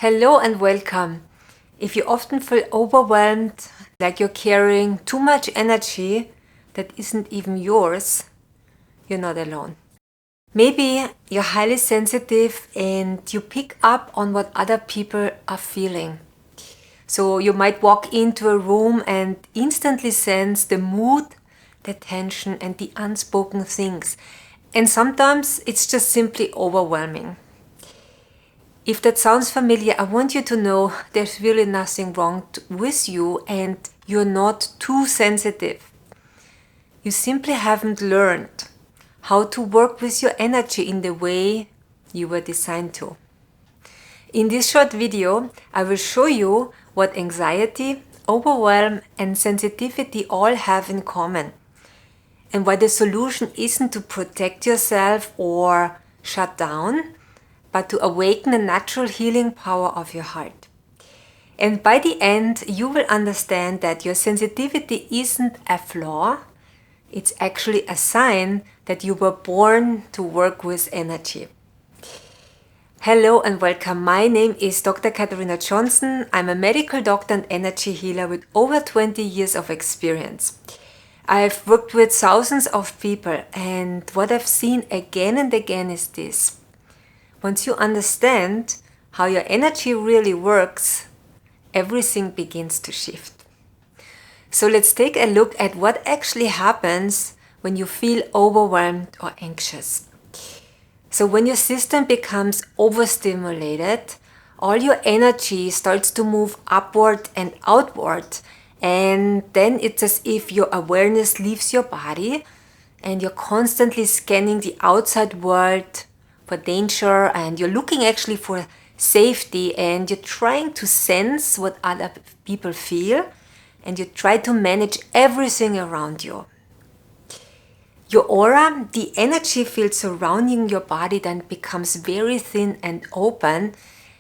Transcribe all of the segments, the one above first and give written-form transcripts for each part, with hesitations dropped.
Hello and welcome. If you often feel overwhelmed, like you're carrying too much energy that isn't even yours, you're not alone. Maybe you're highly sensitive and you pick up on what other people are feeling. So you might walk into a room and instantly sense the mood, the tension, and the unspoken things. And sometimes it's just simply overwhelming. If that sounds familiar, I want you to know there's really nothing wrong with you and you're not too sensitive. You simply haven't learned how to work with your energy in the way you were designed to. In this short video, I will show you what anxiety, overwhelm, and sensitivity all have in common, and why the solution isn't to protect yourself or shut down, but to awaken the natural healing power of your heart. And by the end, you will understand that your sensitivity isn't a flaw, it's actually a sign that you were born to work with energy. Hello and welcome. My name is Dr. Katharina Johnson. I'm a medical doctor and energy healer with over 20 years of experience. I've worked with thousands of people, and what I've seen again and again is this. Once you understand how your energy really works, everything begins to shift. So let's take a look at what actually happens when you feel overwhelmed or anxious. So when your system becomes overstimulated, all your energy starts to move upward and outward, and then it's as if your awareness leaves your body and you're constantly scanning the outside world for danger, and you're looking actually for safety, and you're trying to sense what other people feel, and you try to manage everything around you. Your aura, the energy field surrounding your body, then becomes very thin and open,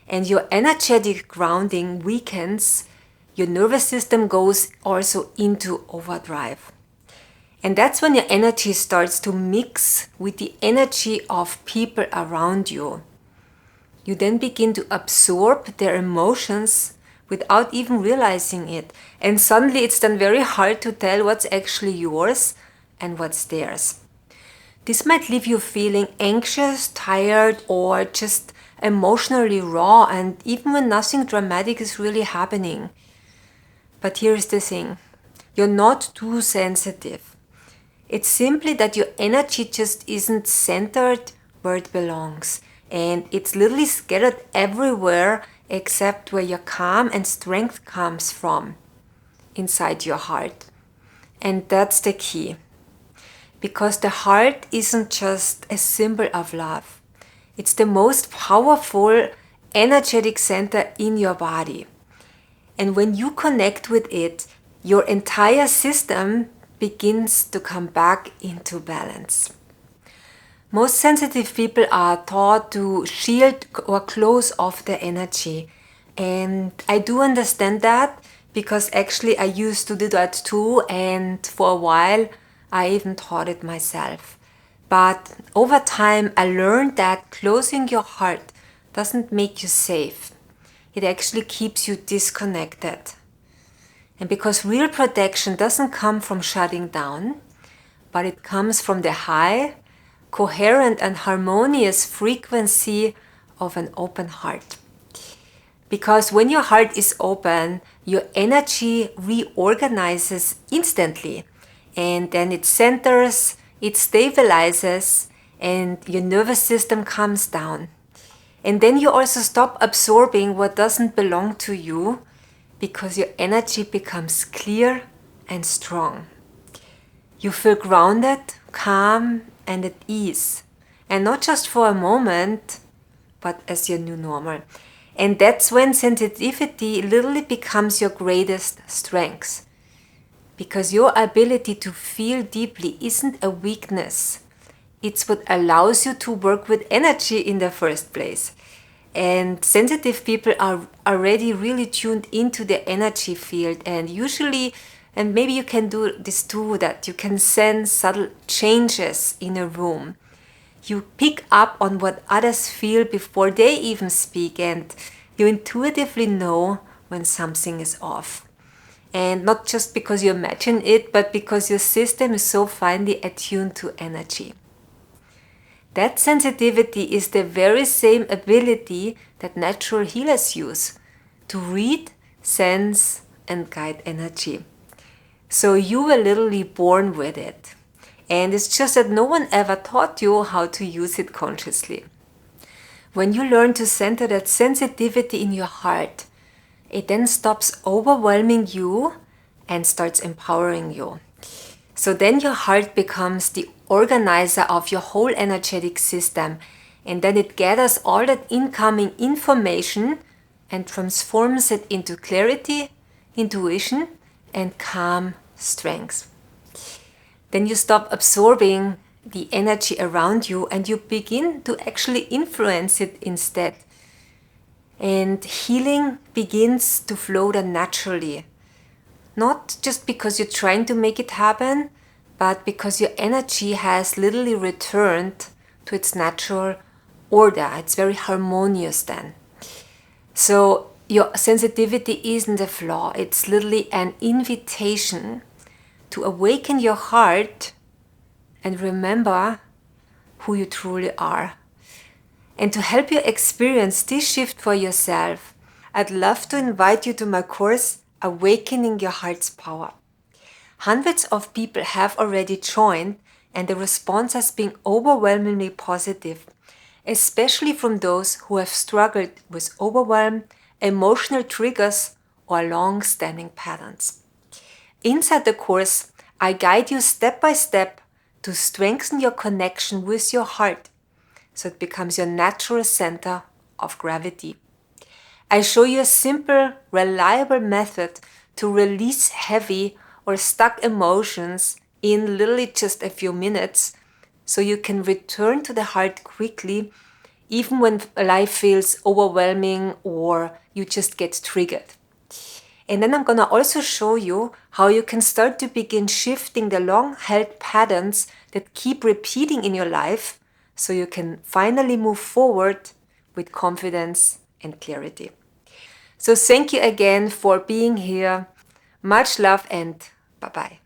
and your energetic grounding weakens. Your nervous system goes also into overdrive. And that's when your energy starts to mix with the energy of people around you. You then begin to absorb their emotions without even realizing it. And suddenly it's then very hard to tell what's actually yours and what's theirs. This might leave you feeling anxious, tired, or just emotionally raw, and even when nothing dramatic is really happening. But here's the thing. You're not too sensitive. It's simply that your energy just isn't centered where it belongs. And it's literally scattered everywhere except where your calm and strength comes from, inside your heart. And that's the key. Because the heart isn't just a symbol of love. It's the most powerful, energetic center in your body. And when you connect with it, your entire system begins to come back into balance. Most sensitive people are taught to shield or close off their energy. And I do understand that, because actually I used to do that too, and for a while I even taught it myself. But over time I learned that closing your heart doesn't make you safe. It actually keeps you disconnected. And because real protection doesn't come from shutting down, but it comes from the high, coherent and harmonious frequency of an open heart. Because when your heart is open, your energy reorganizes instantly, and then it centers, it stabilizes, and your nervous system calms down. And then you also stop absorbing what doesn't belong to you, because your energy becomes clear and strong. You feel grounded, calm, and at ease. And not just for a moment, but as your new normal. And that's when sensitivity literally becomes your greatest strength. Because your ability to feel deeply isn't a weakness. It's what allows you to work with energy in the first place. And sensitive people are already really tuned into the energy field, and usually, and maybe you can do this too, that you can sense subtle changes in a room. You pick up on what others feel before they even speak, and You intuitively know when something is off. And not just because you imagine it, but because your system is so finely attuned to energy. That sensitivity is the very same ability that natural healers use to read, sense, and guide energy. So you were literally born with it. And it's just that no one ever taught you how to use it consciously. When you learn to center that sensitivity in your heart, it then stops overwhelming you and starts empowering you. So then your heart becomes the organizer of your whole energetic system, and then it gathers all that incoming information and transforms it into clarity, intuition, and calm strength. Then you stop absorbing the energy around you and you begin to actually influence it instead. And healing begins to flow then naturally. Not just because you're trying to make it happen, but because your energy has literally returned to its natural order. It's very harmonious then. So your sensitivity isn't a flaw. It's literally an invitation to awaken your heart and remember who you truly are. And to help you experience this shift for yourself, I'd love to invite you to my course, Awakening Your Heart's Power. Hundreds of people have already joined, and the response has been overwhelmingly positive, especially from those who have struggled with overwhelm, emotional triggers, or long-standing patterns. Inside the course, I guide you step by step to strengthen your connection with your heart so it becomes your natural center of gravity. I show you a simple, reliable method to release heavy or stuck emotions in literally just a few minutes so you can return to the heart quickly even when life feels overwhelming or you just get triggered. And then I'm going to also show you how you can start to begin shifting the long-held patterns that keep repeating in your life so you can finally move forward with confidence and clarity. So thank you again for being here. Much love and bye-bye.